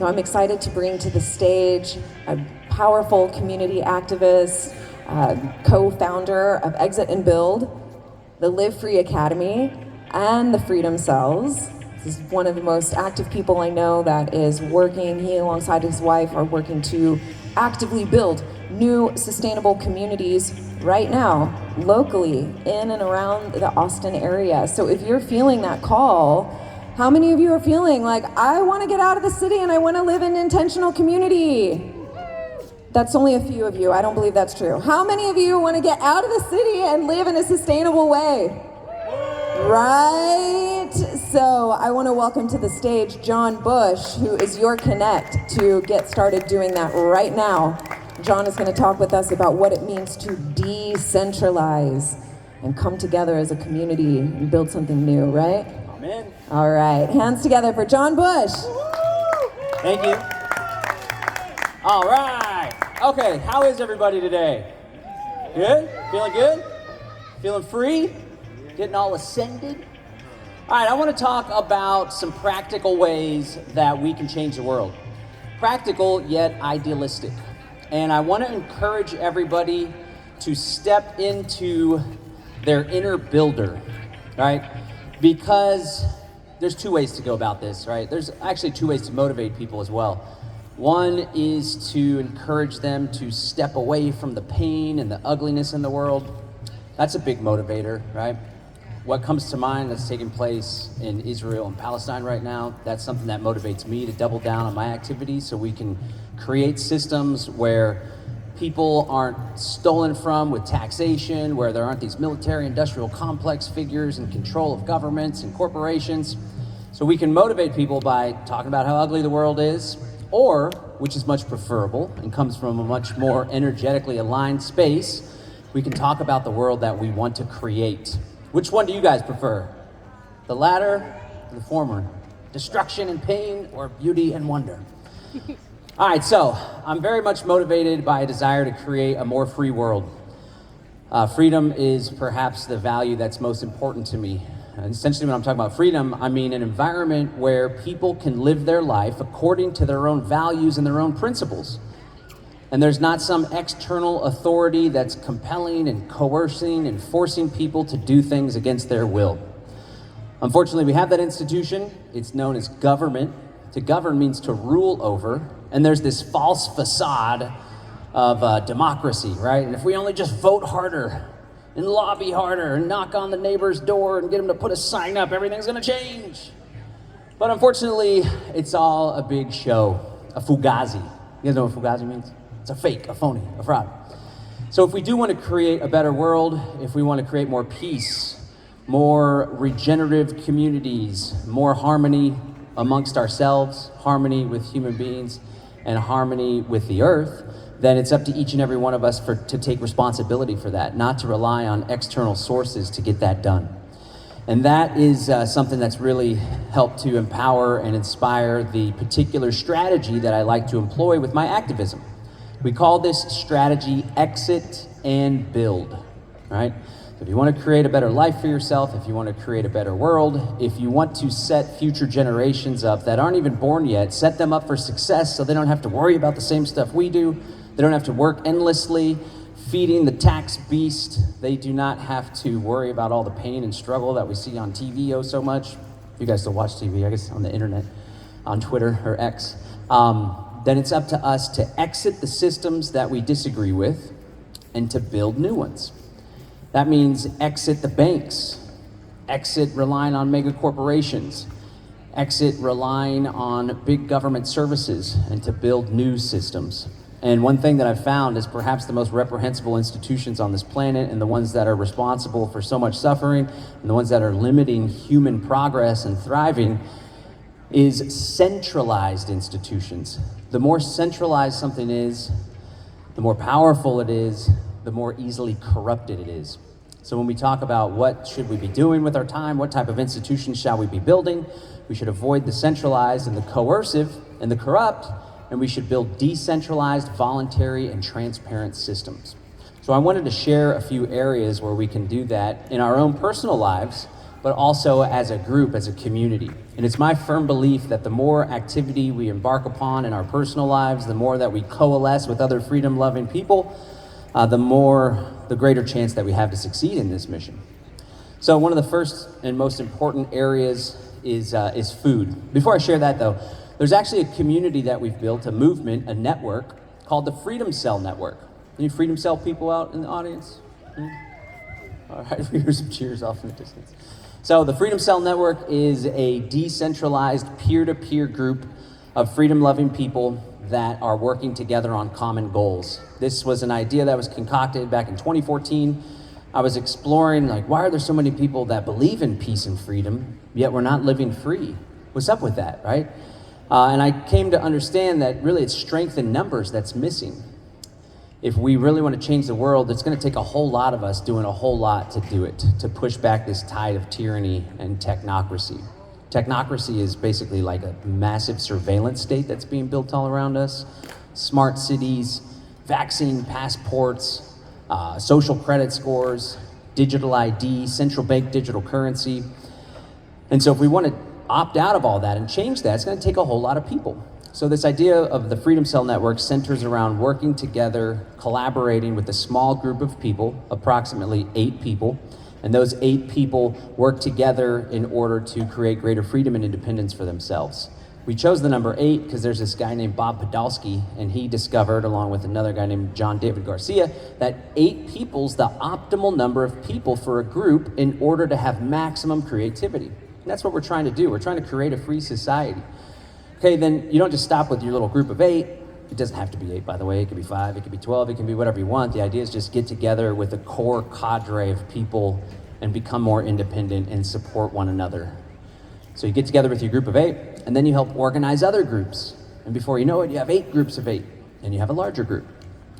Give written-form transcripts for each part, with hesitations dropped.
So I'm excited to bring to the stage a powerful community activist, co-founder of Exit and Build, the Live Free Academy, and the Freedom Cells. This is one of the most active people I know that is working, he alongside his wife are working to actively build new sustainable communities right now, locally, in and around the Austin area. So if you're feeling that call, how many of you are feeling like, I want to get out of the city and I want to live in intentional community? That's only a few of you. I don't believe that's true. How many of you want to get out of the city and live in a sustainable way? Right? So I want to welcome to the stage John Bush, who is your connect to get started doing that right now. John is going to talk with us about what it means to decentralize and come together as a community and build something new, right? Amen. All right, hands together for John Bush. Thank you. All right. Okay, how is everybody today? Good? Feeling good? Feeling free? Getting all ascended? All right, I want to talk about some practical ways that we can change the world. Practical yet idealistic. And I want to encourage everybody to step into their inner builder, right? Because there's two ways to go about this, right? There's actually two ways to motivate people as well. One is to encourage them to step away from the pain and the ugliness in the world. That's a big motivator, right? What comes to mind that's taking place in Israel and Palestine right now, that's something that motivates me to double down on my activities so we can create systems where people aren't stolen from with taxation, where there aren't these military industrial complex figures in control of governments and corporations. So we can motivate people by talking about how ugly the world is, or, which is much preferable and comes from a much more energetically aligned space, we can talk about the world that we want to create. Which one do you guys prefer? The latter or the former? Destruction and pain or beauty and wonder? All right, so I'm very much motivated by a desire to create a more free world. Freedom is perhaps the value that's most important to me. And essentially when I'm talking about freedom, I mean an environment where people can live their life according to their own values and their own principles. And there's not some external authority that's compelling and coercing and forcing people to do things against their will. Unfortunately, we have that institution. It's known as government. To govern means to rule over. And there's this false facade of democracy, right? And if we only just vote harder and lobby harder and knock on the neighbor's door and get them to put a sign up, everything's gonna change. But unfortunately, it's all a big show, a fugazi. You guys know what fugazi means? It's a fake, a phony, a fraud. So if we do want to create a better world, if we want to create more peace, more regenerative communities, more harmony amongst ourselves, harmony with human beings, and harmony with the earth, then it's up to each and every one of us to take responsibility for that, not to rely on external sources to get that done. And that is something that's really helped to empower and inspire the particular strategy that I like to employ with my activism. We call this strategy Exit and Build, right? So if you want to create a better life for yourself, if you want to create a better world, if you want to set future generations up that aren't even born yet, set them up for success so they don't have to worry about the same stuff we do. They don't have to work endlessly feeding the tax beast. They do not have to worry about all the pain and struggle that we see on TV so much. You guys still watch TV, I guess, on the internet, on Twitter or X. Then it's up to us to exit the systems that we disagree with and to build new ones. That means exit the banks, exit relying on mega corporations, exit relying on big government services, and to build new systems. And one thing that I've found is perhaps the most reprehensible institutions on this planet and the ones that are responsible for so much suffering and the ones that are limiting human progress and thriving is centralized institutions. The more centralized something is, the more powerful it is, the more easily corrupted it is. So when we talk about what should we be doing with our time, what type of institutions shall we be building, we should avoid the centralized and the coercive and the corrupt, and we should build decentralized, voluntary, and transparent systems. So I wanted to share a few areas where we can do that in our own personal lives but also as a group, as a community. And it's my firm belief that the more activity we embark upon in our personal lives, the more that we coalesce with other freedom-loving people, the greater chance that we have to succeed in this mission. So one of the first and most important areas is food. Before I share that though, there's actually a community that we've built, a movement, a network called the Freedom Cell Network. Any Freedom Cell people out in the audience? All right, we hear some cheers off in the distance. So the Freedom Cell Network is a decentralized peer-to-peer group of freedom-loving people that are working together on common goals. This was an idea that was concocted back in 2014. I was exploring, like, why are there so many people that believe in peace and freedom, yet we're not living free? What's up with that, right? And I came to understand that really it's strength in numbers that's missing. If we really want to change the world, it's going to take a whole lot of us doing a whole lot to do it, to push back this tide of tyranny and technocracy. Technocracy is basically like a massive surveillance state that's being built all around us. Smart cities, vaccine passports, social credit scores, digital ID, central bank digital currency. And so if we want to opt out of all that and change that, it's going to take a whole lot of people. So this idea of the Freedom Cell Network centers around working together, collaborating with a small group of people, approximately 8 people, and those 8 people work together in order to create greater freedom and independence for themselves. We chose the number 8 because there's this guy named Bob Podolsky, and he discovered, along with another guy named John David Garcia, that 8 people's the optimal number of people for a group in order to have maximum creativity. And that's what we're trying to do. We're trying to create a free society. Okay, then you don't just stop with your little group of 8. It doesn't have to be 8, by the way. It could be 5, it could be 12, it can be whatever you want. The idea is just get together with a core cadre of people and become more independent and support one another. So you get together with your group of 8, and then you help organize other groups. And before you know it, you have 8 groups of 8, and you have a larger group.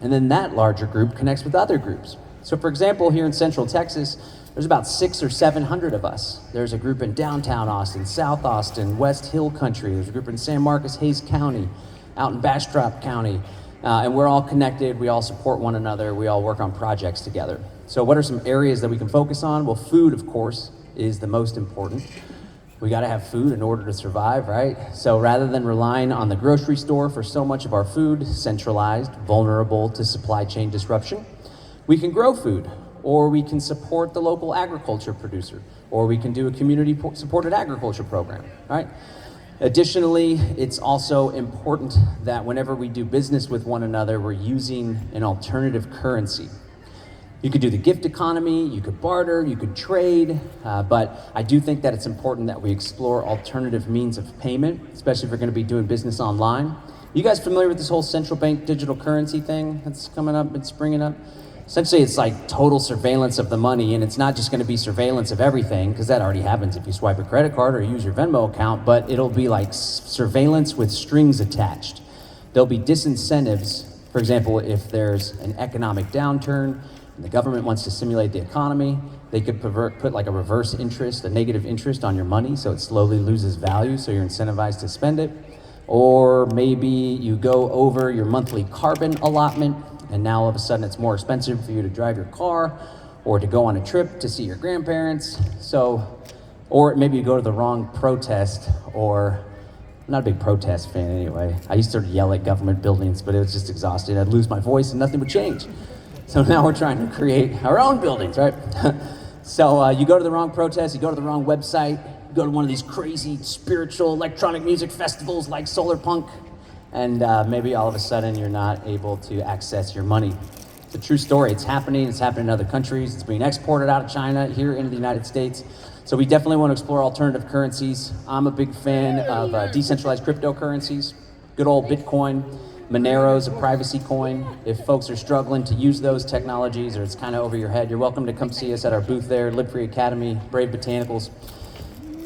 And then that larger group connects with other groups. So for example, here in Central Texas, there's about 600 or 700 of us. There's a group in downtown Austin, South Austin, West Hill Country. There's a group in San Marcos, Hayes County, out in Bastrop County. And we're all connected, we all support one another, we all work on projects together. So what are some areas that we can focus on? Well, food, of course, is the most important. We gotta have food in order to survive, right? So rather than relying on the grocery store for so much of our food, centralized, vulnerable to supply chain disruption, we can grow food, or we can support the local agriculture producer, or we can do a community-supported agriculture program, right? Additionally, it's also important that whenever we do business with one another, we're using an alternative currency. You could do the gift economy, you could barter, you could trade, but I do think that it's important that we explore alternative means of payment, especially if we're gonna be doing business online. You guys familiar with this whole central bank digital currency thing that's coming up and springing up? Essentially, it's like total surveillance of the money, and it's not just gonna be surveillance of everything, because that already happens if you swipe a credit card or use your Venmo account, but it'll be like surveillance with strings attached. There'll be disincentives. For example, if there's an economic downturn, and the government wants to simulate the economy, they could put like a reverse interest, a negative interest on your money, so it slowly loses value, so you're incentivized to spend it. Or maybe you go over your monthly carbon allotment, and now all of a sudden it's more expensive for you to drive your car or to go on a trip to see your grandparents. Or maybe you go to the wrong protest, or I'm not a big protest fan anyway. I used to yell at government buildings, but it was just exhausting. I'd lose my voice and nothing would change. So now we're trying to create our own buildings, right? So you go to the wrong protest, you go to the wrong website, you go to one of these crazy spiritual electronic music festivals like Solarpunk, and maybe all of a sudden you're not able to access your money. It's a true story. It's happening in other countries. It's being exported out of China here into the United States. So we definitely want to explore alternative currencies. I'm a big fan of decentralized cryptocurrencies. Good old Bitcoin. Monero's a privacy coin. If folks are struggling to use those technologies or it's kind of over your head, you're welcome to come see us at our booth there, Live Free Academy, Brave Botanicals.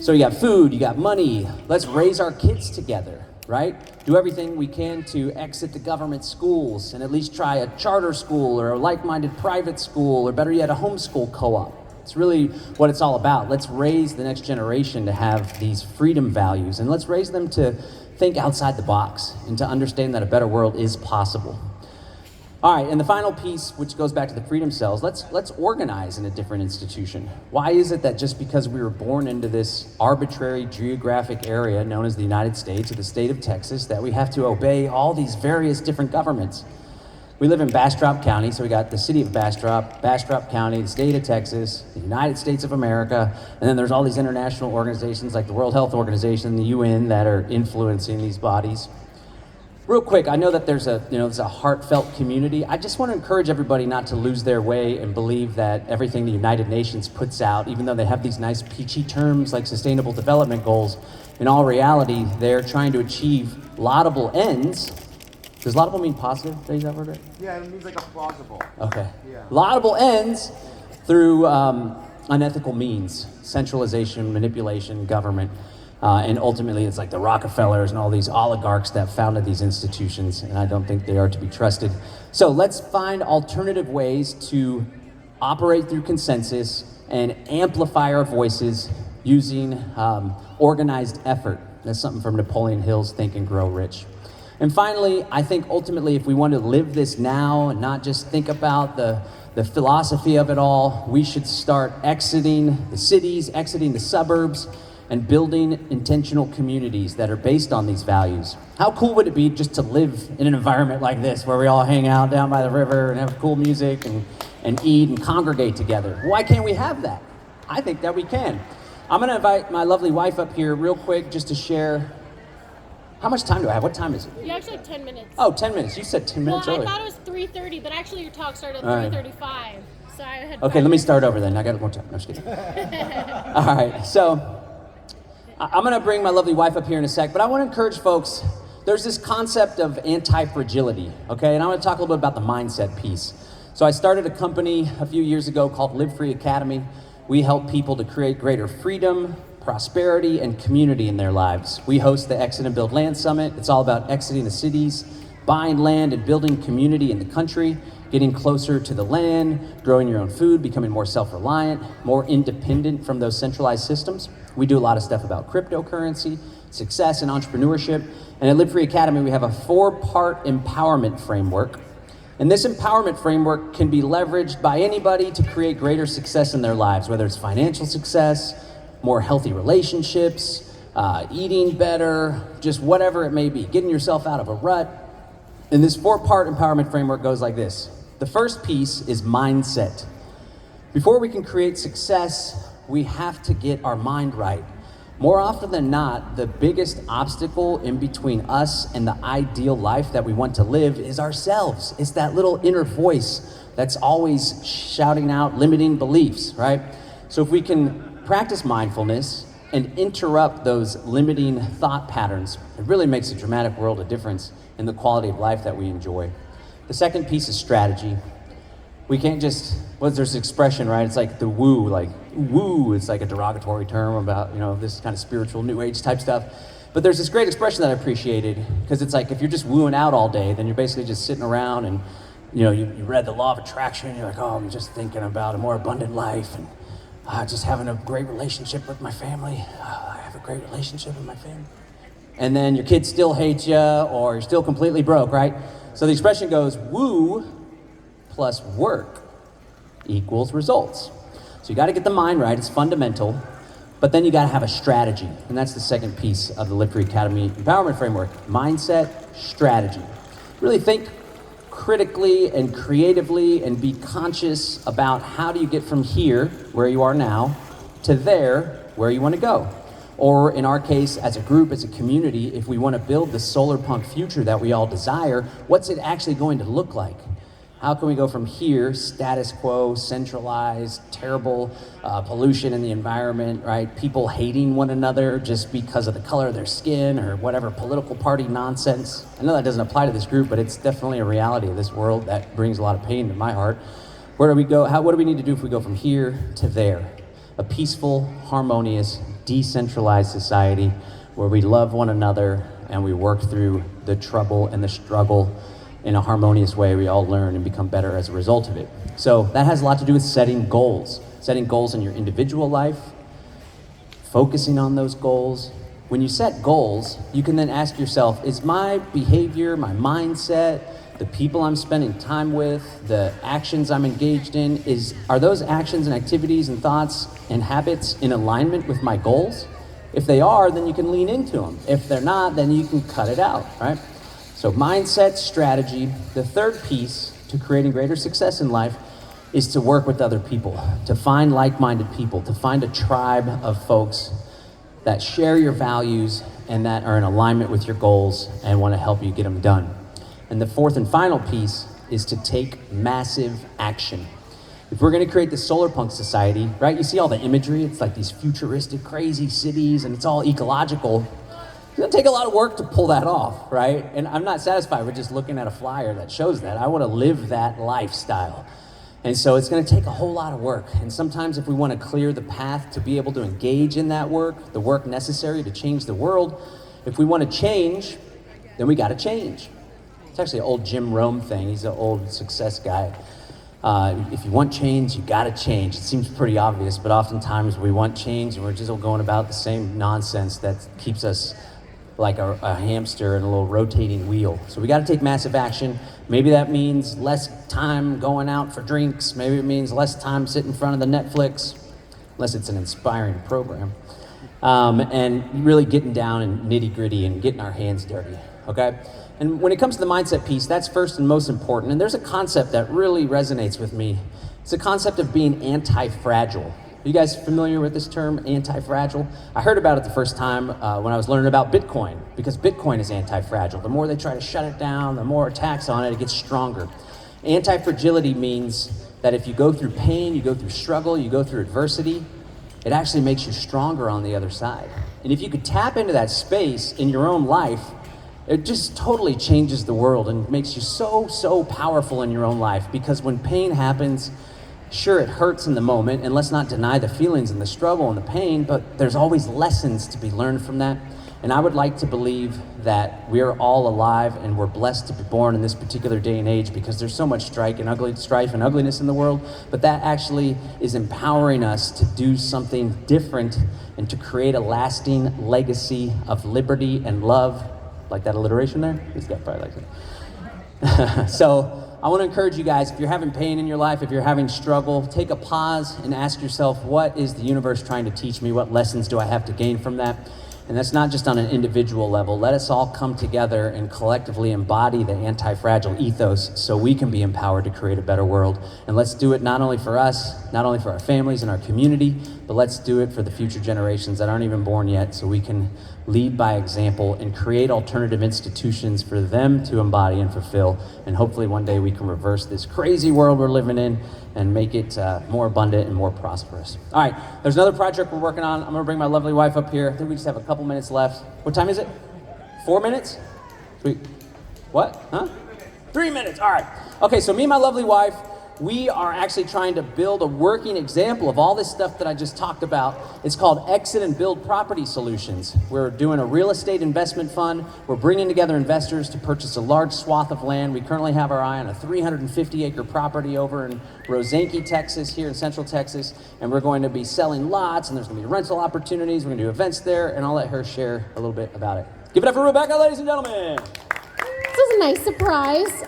So you got food, you got money. Let's raise our kids together, right? Do everything we can to exit the government schools and at least try a charter school or a like-minded private school, or better yet, a homeschool co-op. It's really what it's all about. Let's raise the next generation to have these freedom values, and let's raise them to think outside the box and to understand that a better world is possible. All right, and the final piece, which goes back to the freedom cells, let's organize in a different institution. Why is it that just because we were born into this arbitrary geographic area known as the United States or the state of Texas, that we have to obey all these various different governments? We live in Bastrop County, so we got the city of Bastrop County, the state of Texas, the United States of America, and then there's all these international organizations like the World Health Organization, the UN, that are influencing these bodies. Real quick, I know that there's a heartfelt community. I just want to encourage everybody not to lose their way and believe that everything the United Nations puts out, even though they have these nice peachy terms like sustainable development goals, in all reality, they're trying to achieve laudable ends. Does laudable mean positive? Did I use that word right? Yeah, it means like a plausible. Okay. Yeah. Laudable ends through unethical means, centralization, manipulation, government. And ultimately, it's like the Rockefellers and all these oligarchs that founded these institutions, and I don't think they are to be trusted. So let's find alternative ways to operate through consensus and amplify our voices using organized effort. That's something from Napoleon Hill's Think and Grow Rich. And finally, I think ultimately, if we want to live this now and not just think about the philosophy of it all, we should start exiting the cities, exiting the suburbs, and building intentional communities that are based on these values. How cool would it be just to live in an environment like this, where we all hang out down by the river and have cool music and eat and congregate together? Why can't we have that? I think that we can. I'm gonna invite my lovely wife up here real quick just to share. How much time do I have? What time is it? You actually have 10 minutes. Oh, 10 minutes. You said 10 minutes Well, early. I thought it was 3:30, but actually your talk started at All right. 3:35. So I had Okay, let me start over then. I got more time. No, just kidding. All right, so I'm gonna bring my lovely wife up here in a sec, but I wanna encourage folks, there's this concept of antifragility, okay? And I wanna talk a little bit about the mindset piece. So I started a company a few years ago called Live Free Academy. We help people to create greater freedom, prosperity, and community in their lives. We host the Exit and Build Land Summit. It's all about exiting the cities, buying land and building community in the country, getting closer to the land, growing your own food, becoming more self-reliant, more independent from those centralized systems. We do a lot of stuff about cryptocurrency, success, and entrepreneurship. And at Live Free Academy, we have a 4-part empowerment framework. And this empowerment framework can be leveraged by anybody to create greater success in their lives, whether it's financial success, more healthy relationships, eating better, just whatever it may be, getting yourself out of a rut. And this 4-part empowerment framework goes like this. The first piece is mindset. Before we can create success, we have to get our mind right. More often than not, the biggest obstacle in between us and the ideal life that we want to live is ourselves. It's that little inner voice that's always shouting out limiting beliefs, right? So if we can practice mindfulness and interrupt those limiting thought patterns, it really makes a dramatic world of difference in the quality of life that we enjoy. The second piece is strategy. We can't just, there's this expression, right? It's like the woo, it's like a derogatory term about, this kind of spiritual new age type stuff. But there's this great expression that I appreciated, because it's like, if you're just wooing out all day, then you're basically just sitting around and, you read the law of attraction, and you're like, oh, I'm just thinking about a more abundant life, and just having a great relationship with my family. I have a great relationship with my family. And then your kids still hate you, or you're still completely broke, right? So the expression goes, woo plus work equals results. So you got to get the mind right, it's fundamental, but then you got to have a strategy. And that's the second piece of the Live Free Academy Empowerment Framework. Mindset, strategy. Really think critically and creatively and be conscious about how do you get from here, where you are now, to there, where you want to go. Or in our case, as a group, as a community, if we want to build the Solarpunk future that we all desire, what's it actually going to look like? How can we go from here, status quo, centralized, terrible pollution in the environment, right? People hating one another just because of the color of their skin or whatever political party nonsense. I know that doesn't apply to this group, but it's definitely a reality of this world that brings a lot of pain to my heart. Where do we go? What do we need to do if we go from here to there? A peaceful, harmonious, decentralized society where we love one another and we work through the trouble and the struggle in a harmonious way. We all learn and become better as a result of it. So that has a lot to do with setting goals in your individual life, focusing on those goals when you set goals, you can then ask yourself, is my behavior, my mindset, the people I'm spending time with, the actions I'm engaged in, are those actions and activities and thoughts and habits in alignment with my goals? If they are, then you can lean into them. If they're not, then you can cut it out, right? So mindset, strategy. The third piece to creating greater success in life is to work with other people, to find like-minded people, to find a tribe of folks that share your values and that are in alignment with your goals and want to help you get them done. And the fourth and final piece is to take massive action. If we're going to create the Solarpunk society, right? You see all the imagery, it's like these futuristic, crazy cities, and it's all ecological. It's going to take a lot of work to pull that off, right? And I'm not satisfied with just looking at a flyer that shows that. I want to live that lifestyle. And so it's going to take a whole lot of work. And sometimes if we want to clear the path to be able to engage in that work, the work necessary to change the world, if we want to change, then we got to change. It's actually an old Jim Rome thing. He's an old success guy. If you want change, you got to change. It seems pretty obvious, but oftentimes we want change and we're just going about the same nonsense that keeps us like a hamster in a little rotating wheel. So we got to take massive action. Maybe that means less time going out for drinks. Maybe it means less time sitting in front of the Netflix, unless it's an inspiring program. And really getting down and nitty gritty and getting our hands dirty, okay? And when it comes to the mindset piece, that's first and most important. And there's a concept that really resonates with me. It's a concept of being anti-fragile. Are you guys familiar with this term, anti-fragile? I heard about it the first time when I was learning about Bitcoin, because Bitcoin is anti-fragile. The more they try to shut it down, the more attacks on it, it gets stronger. Antifragility means that if you go through pain, you go through struggle, you go through adversity, it actually makes you stronger on the other side. And if you could tap into that space in your own life, it just totally changes the world and makes you so powerful in your own life. Because when pain happens, sure, it hurts in the moment, and let's not deny the feelings and the struggle and the pain, but there's always lessons to be learned from that. And I would like to believe that we are all alive and we're blessed to be born in this particular day and age, because there's so much strife and ugliness in the world, but that actually is empowering us to do something different and to create a lasting legacy of liberty and love. Like that alliteration there? This guy probably likes it. So I want to encourage you guys, if you're having pain in your life, if you're having struggle, take a pause and ask yourself, what is the universe trying to teach me? What lessons do I have to gain from that? And that's not just on an individual level. Let us all come together and collectively embody the anti-fragile ethos so we can be empowered to create a better world. And let's do it not only for us, not only for our families and our community, but let's do it for the future generations that aren't even born yet, so we can lead by example and create alternative institutions for them to embody and fulfill. And hopefully one day we can reverse this crazy world we're living in and make it more abundant and more prosperous. All right, there's another project we're working on. I'm gonna bring my lovely wife up here. I think we just have a couple minutes left. What time is it? 4 minutes? Sweet. What? Huh? 3 minutes, all right. Okay, so me and my lovely wife, we are actually trying to build a working example of all this stuff that I just talked about. It's called Exit and Build Property Solutions. We're doing a real estate investment fund. We're bringing together investors to purchase a large swath of land. We currently have our eye on a 350-acre property over in Rosanke, Texas, here in Central Texas. And we're going to be selling lots, and there's going to be rental opportunities. We're going to do events there, and I'll let her share a little bit about it. Give it up for Rebecca, ladies and gentlemen. This was a nice surprise.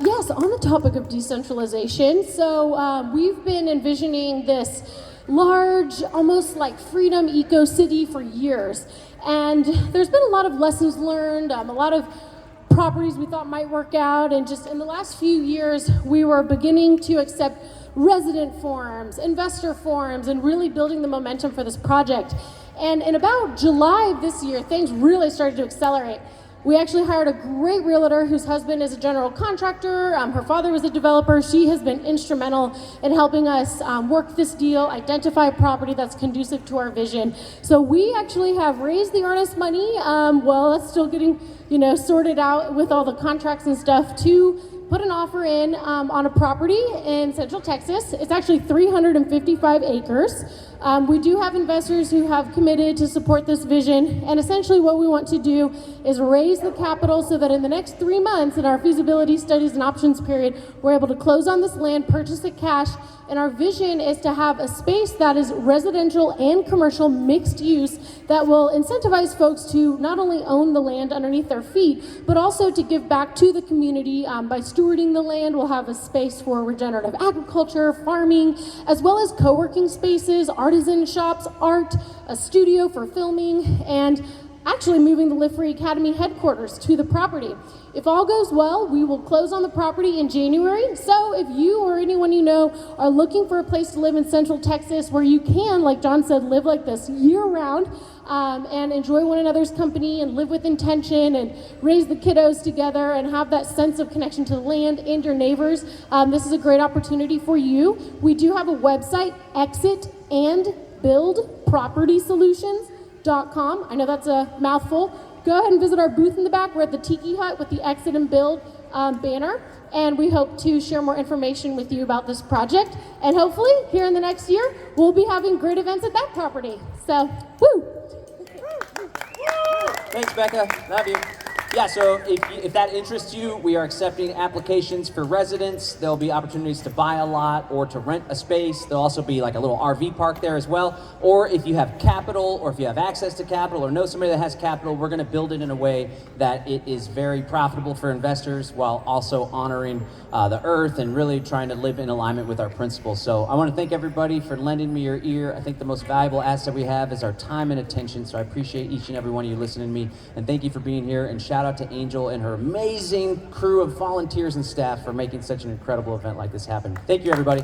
Yes, on the topic of decentralization. So we've been envisioning this large, almost like freedom eco-city for years. And there's been a lot of lessons learned, a lot of properties we thought might work out. And just in the last few years, we were beginning to accept resident forums, investor forums, and really building the momentum for this project. And in about July of this year, things really started to accelerate. We actually hired a great realtor whose husband is a general contractor. Her father was a developer. She has been instrumental in helping us work this deal, identify a property that's conducive to our vision. So we actually have raised the earnest money. Well, it's still getting sorted out with all the contracts and stuff to put an offer in on a property in Central Texas. It's actually 355 acres. We do have investors who have committed to support this vision, and essentially what we want to do is raise the capital so that in the next 3 months in our feasibility studies and options period, we're able to close on this land, purchase it cash, and our vision is to have a space that is residential and commercial mixed use that will incentivize folks to not only own the land underneath their feet, but also to give back to the community by stewarding the land. We'll have a space for regenerative agriculture, farming, as well as co-working spaces, artisan shops, art, a studio for filming, and actually moving the Live Free Academy headquarters to the property. If all goes well, we will close on the property in January. So if you or anyone you know are looking for a place to live in Central Texas where you can, like John said, live like this year-round and enjoy one another's company and live with intention and raise the kiddos together and have that sense of connection to the land and your neighbors, this is a great opportunity for you. We do have a website, exitandbuildpropertysolutions.com. I know that's a mouthful. Go ahead and visit our booth in the back. We're at the Tiki Hut with the Exit and Build banner, and we hope to share more information with you about this project. And hopefully, here in the next year, we'll be having great events at that property. So, woo! Thanks, Becca. Love you. Yeah, so if that interests you, we are accepting applications for residents. There'll be opportunities to buy a lot or to rent a space. There'll also be like a little RV park there as well. Or if you have capital, or if you have access to capital, or know somebody that has capital, we're gonna build it in a way that it is very profitable for investors while also honoring the earth and really trying to live in alignment with our principles. So I wanna thank everybody for lending me your ear. I think the most valuable asset we have is our time and attention. So I appreciate each and every one of you listening to me. And thank you for being here, and shout out to Angel and her amazing crew of volunteers and staff for making such an incredible event like this happen. Thank you, everybody.